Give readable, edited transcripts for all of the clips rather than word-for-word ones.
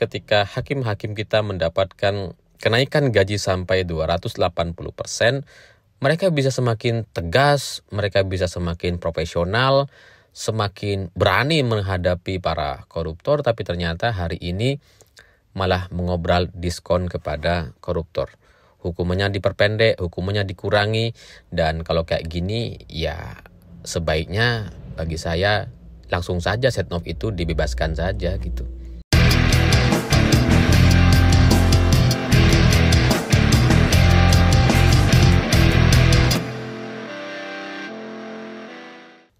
ketika hakim-hakim kita mendapatkan kenaikan gaji sampai 280%, mereka bisa semakin tegas, mereka bisa semakin profesional, semakin berani menghadapi para koruptor, tapi ternyata hari ini malah mengobral diskon kepada koruptor. Hukumannya diperpendek, hukumannya dikurangi, dan kalau kayak gini ya sebaiknya bagi saya langsung saja Setnov itu dibebaskan saja gitu.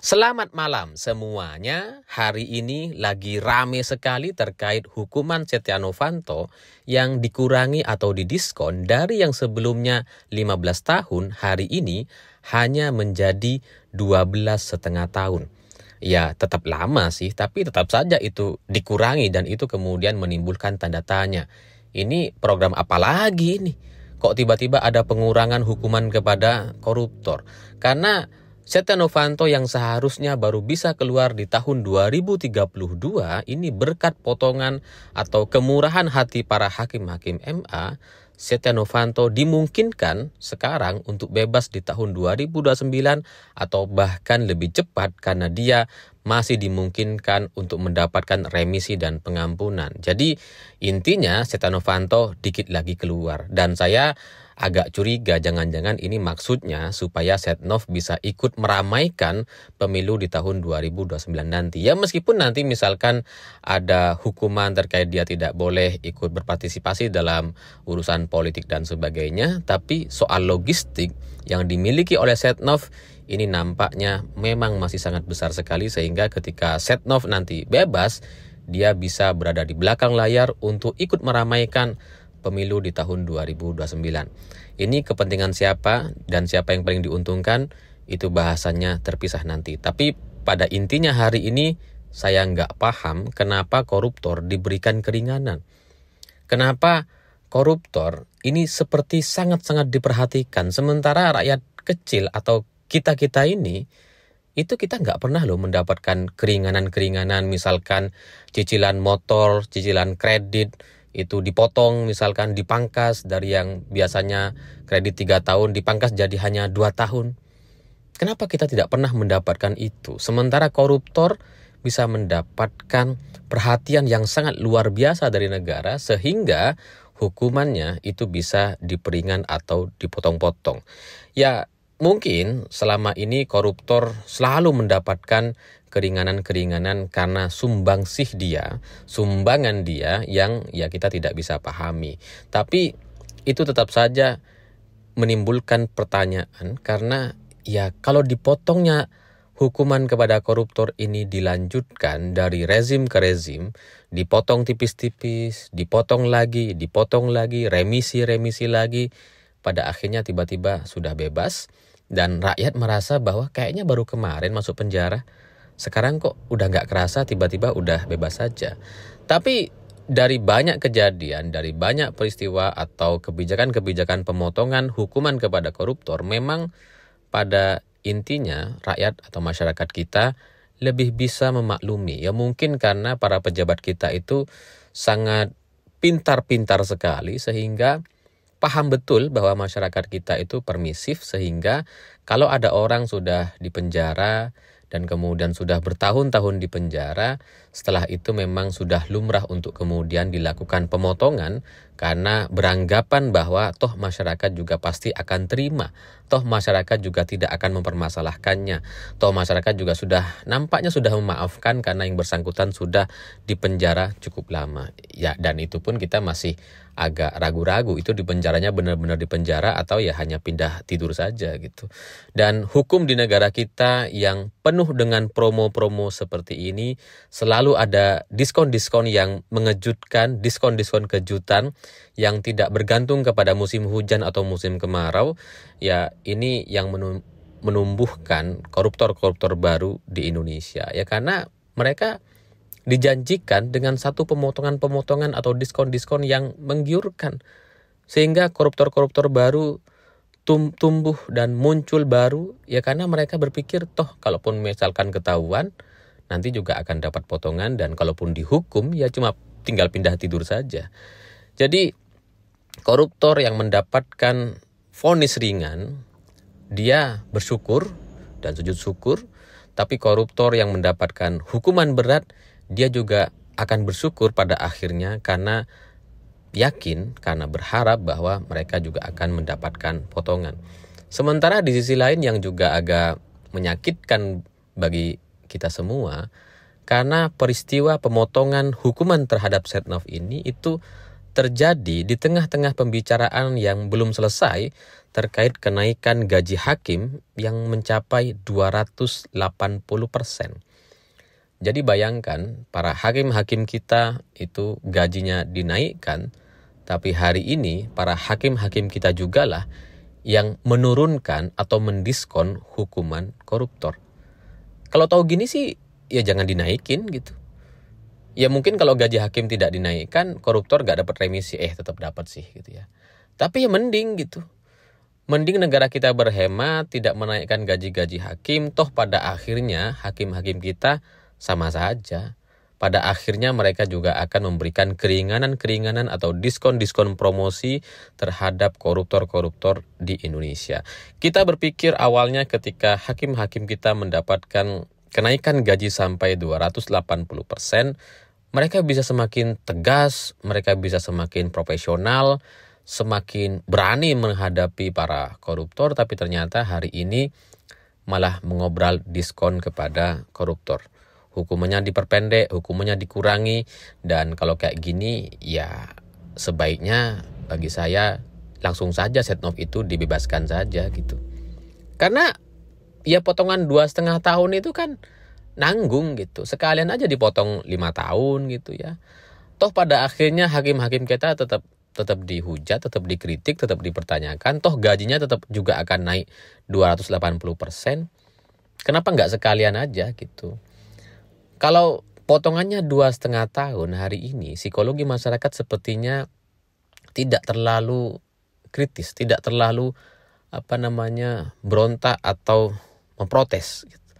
Selamat malam semuanya. Hari ini lagi rame sekali terkait hukuman Setia Novanto yang dikurangi atau didiskon dari yang sebelumnya 15 tahun hari ini hanya menjadi 12,5 tahun. Ya tetap lama sih, tapi tetap saja itu dikurangi dan itu kemudian menimbulkan tanda tanya. Ini program apa lagi ini? Kok tiba-tiba ada pengurangan hukuman kepada koruptor? Karena Setia Novanto yang seharusnya baru bisa keluar di tahun 2032 ini berkat potongan atau kemurahan hati para hakim-hakim MA, Setia Novanto dimungkinkan sekarang untuk bebas di tahun 2029 atau bahkan lebih cepat karena dia masih dimungkinkan untuk mendapatkan remisi dan pengampunan. Jadi intinya Setia Novanto dikit lagi keluar dan saya agak curiga jangan-jangan ini maksudnya supaya Setnov bisa ikut meramaikan pemilu di tahun 2029 nanti. Ya meskipun nanti misalkan ada hukuman terkait dia tidak boleh ikut berpartisipasi dalam urusan politik dan sebagainya, tapi soal logistik yang dimiliki oleh Setnov ini nampaknya memang masih sangat besar sekali sehingga ketika Setnov nanti bebas, dia bisa berada di belakang layar untuk ikut meramaikan pemilu di tahun 2029. Ini kepentingan siapa dan siapa yang paling diuntungkan, itu bahasannya terpisah nanti. Tapi pada intinya hari ini saya nggak paham kenapa koruptor diberikan keringanan. Kenapa koruptor ini seperti sangat-sangat diperhatikan, sementara rakyat kecil atau kita-kita ini, itu kita nggak pernah loh mendapatkan keringanan-keringanan, misalkan cicilan motor, cicilan kredit, itu dipotong misalkan dipangkas dari yang biasanya kredit 3 tahun dipangkas jadi hanya 2 tahun. Kenapa kita tidak pernah mendapatkan itu? Sementara koruptor bisa mendapatkan perhatian yang sangat luar biasa dari negara sehingga hukumannya itu bisa diperingan atau dipotong-potong. Ya mungkin selama ini koruptor selalu mendapatkan keringanan-keringanan karena sumbangan dia yang ya kita tidak bisa pahami. Tapi itu tetap saja menimbulkan pertanyaan karena ya kalau dipotongnya hukuman kepada koruptor ini dilanjutkan dari rezim ke rezim, dipotong tipis-tipis, dipotong lagi, remisi lagi, pada akhirnya tiba-tiba sudah bebas dan rakyat merasa bahwa kayaknya baru kemarin masuk penjara. Sekarang kok udah nggak kerasa tiba-tiba udah bebas saja. Tapi dari banyak kejadian, dari banyak peristiwa atau kebijakan-kebijakan pemotongan hukuman kepada koruptor, memang pada intinya rakyat atau masyarakat kita lebih bisa memaklumi. Ya mungkin karena para pejabat kita itu sangat pintar-pintar sekali sehingga paham betul bahwa masyarakat kita itu permisif sehingga kalau ada orang sudah dipenjara dan kemudian sudah bertahun-tahun di penjara, setelah itu memang sudah lumrah untuk kemudian dilakukan pemotongan karena beranggapan bahwa toh masyarakat juga pasti akan terima, toh masyarakat juga tidak akan mempermasalahkannya, toh masyarakat juga nampaknya sudah memaafkan karena yang bersangkutan sudah di penjara cukup lama. Ya dan itu pun kita masih agak ragu-ragu itu di penjaranya benar-benar di penjara atau ya hanya pindah tidur saja gitu. Dan hukum di negara kita yang penuh dengan promo-promo seperti ini, selalu ada diskon-diskon yang mengejutkan, diskon-diskon kejutan yang tidak bergantung kepada musim hujan atau musim kemarau. Ya ini yang menumbuhkan koruptor-koruptor baru di Indonesia. Ya karena mereka dijanjikan dengan satu pemotongan-pemotongan atau diskon-diskon yang menggiurkan. Sehingga koruptor-koruptor baru tumbuh dan muncul baru ya karena mereka berpikir toh kalaupun misalkan ketahuan nanti juga akan dapat potongan dan kalaupun dihukum ya cuma tinggal pindah tidur saja. Jadi koruptor yang mendapatkan vonis ringan, dia bersyukur dan sujud syukur. Tapi koruptor yang mendapatkan hukuman berat, dia juga akan bersyukur pada akhirnya karena yakin, karena berharap bahwa mereka juga akan mendapatkan potongan. Sementara di sisi lain yang juga agak menyakitkan bagi kita semua, karena peristiwa pemotongan hukuman terhadap Setnov ini itu terjadi di tengah-tengah pembicaraan yang belum selesai terkait kenaikan gaji hakim yang mencapai 280%. Jadi bayangkan para hakim-hakim kita itu gajinya dinaikkan, tapi hari ini para hakim-hakim kita jugalah yang menurunkan atau mendiskon hukuman koruptor. Kalau tahu gini sih ya jangan dinaikin gitu. Ya mungkin kalau gaji hakim tidak dinaikkan, koruptor gak dapat remisi, tetap dapat sih gitu ya. Tapi ya mending gitu. Mending negara kita berhemat, tidak menaikkan gaji-gaji hakim, toh pada akhirnya hakim-hakim kita sama saja. Pada akhirnya mereka juga akan memberikan keringanan-keringanan atau diskon-diskon promosi terhadap koruptor-koruptor di Indonesia. Kita berpikir awalnya ketika hakim-hakim kita mendapatkan kenaikan gaji sampai 280%, mereka bisa semakin tegas, mereka bisa semakin profesional, semakin berani menghadapi para koruptor, tapi ternyata hari ini malah mengobral diskon kepada koruptor. Hukumannya diperpendek, hukumannya dikurangi, dan kalau kayak gini ya sebaiknya bagi saya langsung saja Setnov itu dibebaskan saja gitu. Karena ya potongan 2,5 tahun itu kan nanggung gitu. Sekalian aja dipotong 5 tahun gitu ya. Toh pada akhirnya hakim-hakim kita tetap dihujat, tetap dikritik, tetap dipertanyakan. Toh gajinya tetap juga akan naik 280%. Kenapa nggak sekalian aja gitu? Kalau potongannya 2,5 tahun hari ini, psikologi masyarakat sepertinya tidak terlalu kritis, tidak terlalu berontak atau memprotes gitu.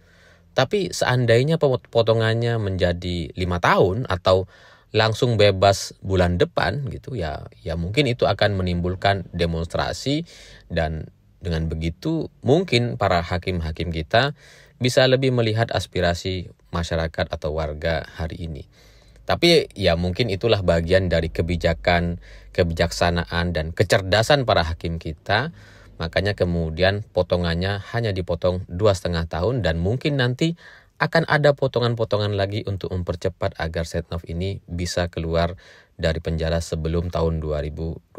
Tapi seandainya potongannya menjadi 5 tahun atau langsung bebas bulan depan gitu ya mungkin itu akan menimbulkan demonstrasi, dan dengan begitu mungkin para hakim-hakim kita bisa lebih melihat aspirasi masyarakat atau warga hari ini. Tapi ya mungkin itulah bagian dari kebijaksanaan dan kecerdasan para hakim kita. Makanya kemudian potongannya hanya dipotong 2,5 tahun, dan mungkin nanti akan ada potongan-potongan lagi untuk mempercepat agar Setnov ini bisa keluar dari penjara sebelum tahun 2029.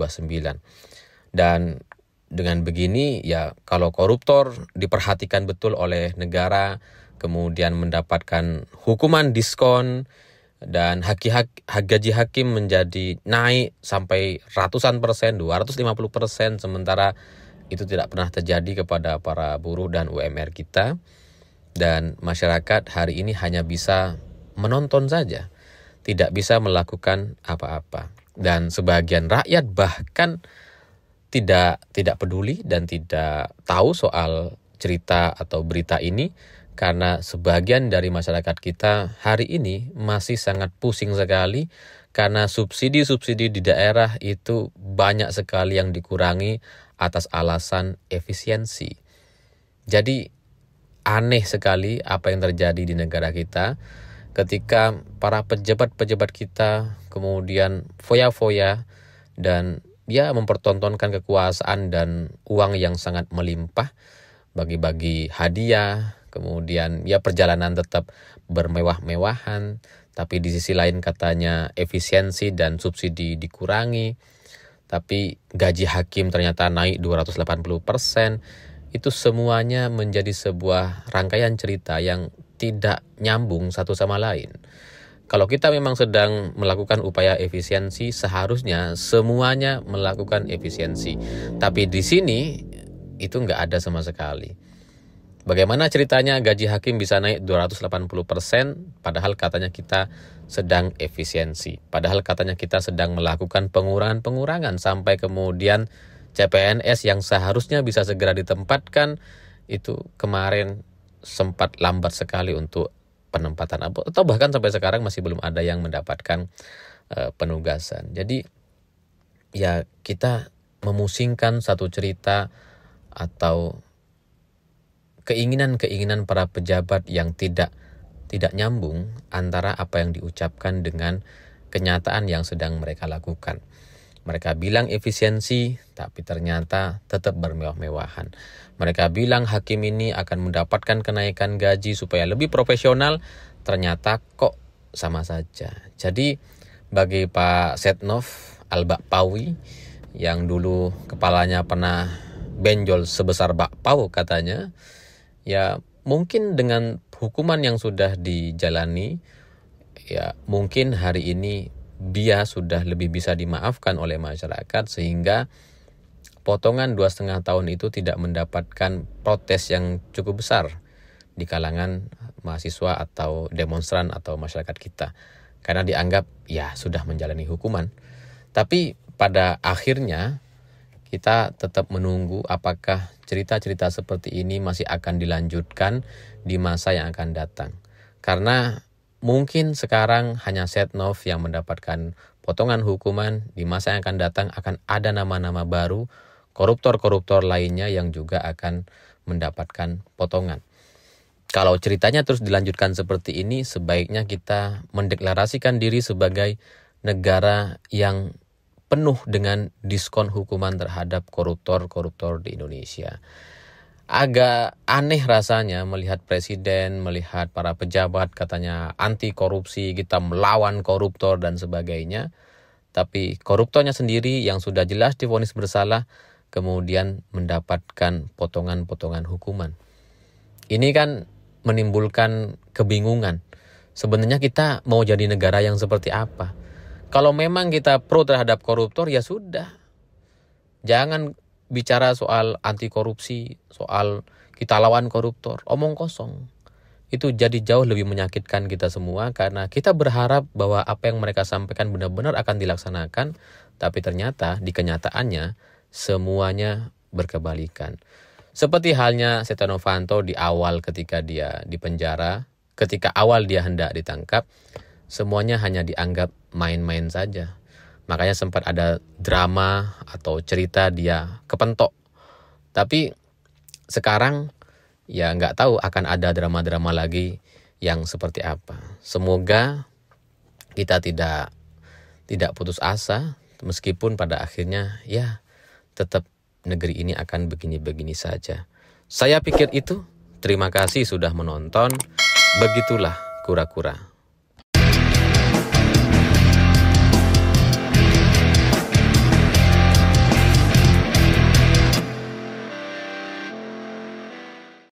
Dan dengan begini ya kalau koruptor diperhatikan betul oleh negara, kemudian mendapatkan hukuman diskon, dan gaji hakim menjadi naik sampai ratusan persen, 250%, sementara itu tidak pernah terjadi kepada para buruh dan UMR kita. Dan masyarakat hari ini hanya bisa menonton saja, tidak bisa melakukan apa-apa. Dan sebagian rakyat bahkan tidak peduli dan tidak tahu soal cerita atau berita ini, karena sebagian dari masyarakat kita hari ini masih sangat pusing sekali karena subsidi-subsidi di daerah itu banyak sekali yang dikurangi atas alasan efisiensi. Jadi aneh sekali apa yang terjadi di negara kita ketika para pejabat-pejabat kita kemudian foya-foya dan mempertontonkan kekuasaan dan uang yang sangat melimpah, bagi-bagi hadiah, kemudian perjalanan tetap bermewah-mewahan, tapi di sisi lain katanya efisiensi dan subsidi dikurangi, tapi gaji hakim ternyata naik 280%. Itu semuanya menjadi sebuah rangkaian cerita yang tidak nyambung satu sama lain. Kalau kita memang sedang melakukan upaya efisiensi, seharusnya semuanya melakukan efisiensi. Tapi di sini itu nggak ada sama sekali. Bagaimana ceritanya gaji hakim bisa naik 280%, padahal katanya kita sedang efisiensi. Padahal katanya kita sedang melakukan pengurangan-pengurangan sampai kemudian CPNS yang seharusnya bisa segera ditempatkan, itu kemarin sempat lambat sekali untuk penempatan, atau bahkan sampai sekarang masih belum ada yang mendapatkan penugasan. Jadi ya kita memusingkan satu cerita atau keinginan-keinginan para pejabat yang tidak nyambung antara apa yang diucapkan dengan kenyataan yang sedang mereka lakukan. Mereka bilang efisiensi, tapi ternyata tetap bermewah-mewahan. Mereka bilang hakim ini akan mendapatkan kenaikan gaji supaya lebih profesional, ternyata kok sama saja. Jadi bagi Pak Setnov Al-Bakpawi yang dulu kepalanya pernah benjol sebesar bakpao katanya, ya mungkin dengan hukuman yang sudah dijalani, ya mungkin hari ini dia sudah lebih bisa dimaafkan oleh masyarakat sehingga potongan 2,5 tahun itu tidak mendapatkan protes yang cukup besar di kalangan mahasiswa atau demonstran atau masyarakat kita. Karena dianggap ya sudah menjalani hukuman. Tapi pada akhirnya kita tetap menunggu apakah cerita-cerita seperti ini masih akan dilanjutkan di masa yang akan datang. Karena mungkin sekarang hanya Setnov yang mendapatkan potongan hukuman, di masa yang akan datang akan ada nama-nama baru, koruptor-koruptor lainnya yang juga akan mendapatkan potongan. Kalau ceritanya terus dilanjutkan seperti ini, sebaiknya kita mendeklarasikan diri sebagai negara yang penuh dengan diskon hukuman terhadap koruptor-koruptor di Indonesia. Agak aneh rasanya melihat presiden, melihat para pejabat katanya anti korupsi, kita melawan koruptor dan sebagainya. Tapi koruptornya sendiri yang sudah jelas divonis bersalah kemudian mendapatkan potongan-potongan hukuman. Ini kan menimbulkan kebingungan. Sebenarnya kita mau jadi negara yang seperti apa? Kalau memang kita pro terhadap koruptor ya sudah. Jangan bicara soal anti korupsi, soal kita lawan koruptor, omong kosong. Itu jadi jauh lebih menyakitkan kita semua karena kita berharap bahwa apa yang mereka sampaikan benar-benar akan dilaksanakan, tapi ternyata di kenyataannya semuanya berkebalikan. Seperti halnya Setia Novanto di awal ketika dia dipenjara, ketika awal dia hendak ditangkap, semuanya hanya dianggap main-main saja. Makanya sempat ada drama atau cerita dia kepentok. Tapi sekarang ya nggak tahu akan ada drama-drama lagi yang seperti apa. Semoga kita tidak putus asa meskipun pada akhirnya ya tetap negeri ini akan begini-begini saja. Saya pikir itu. Terima kasih sudah menonton. Begitulah kura-kura.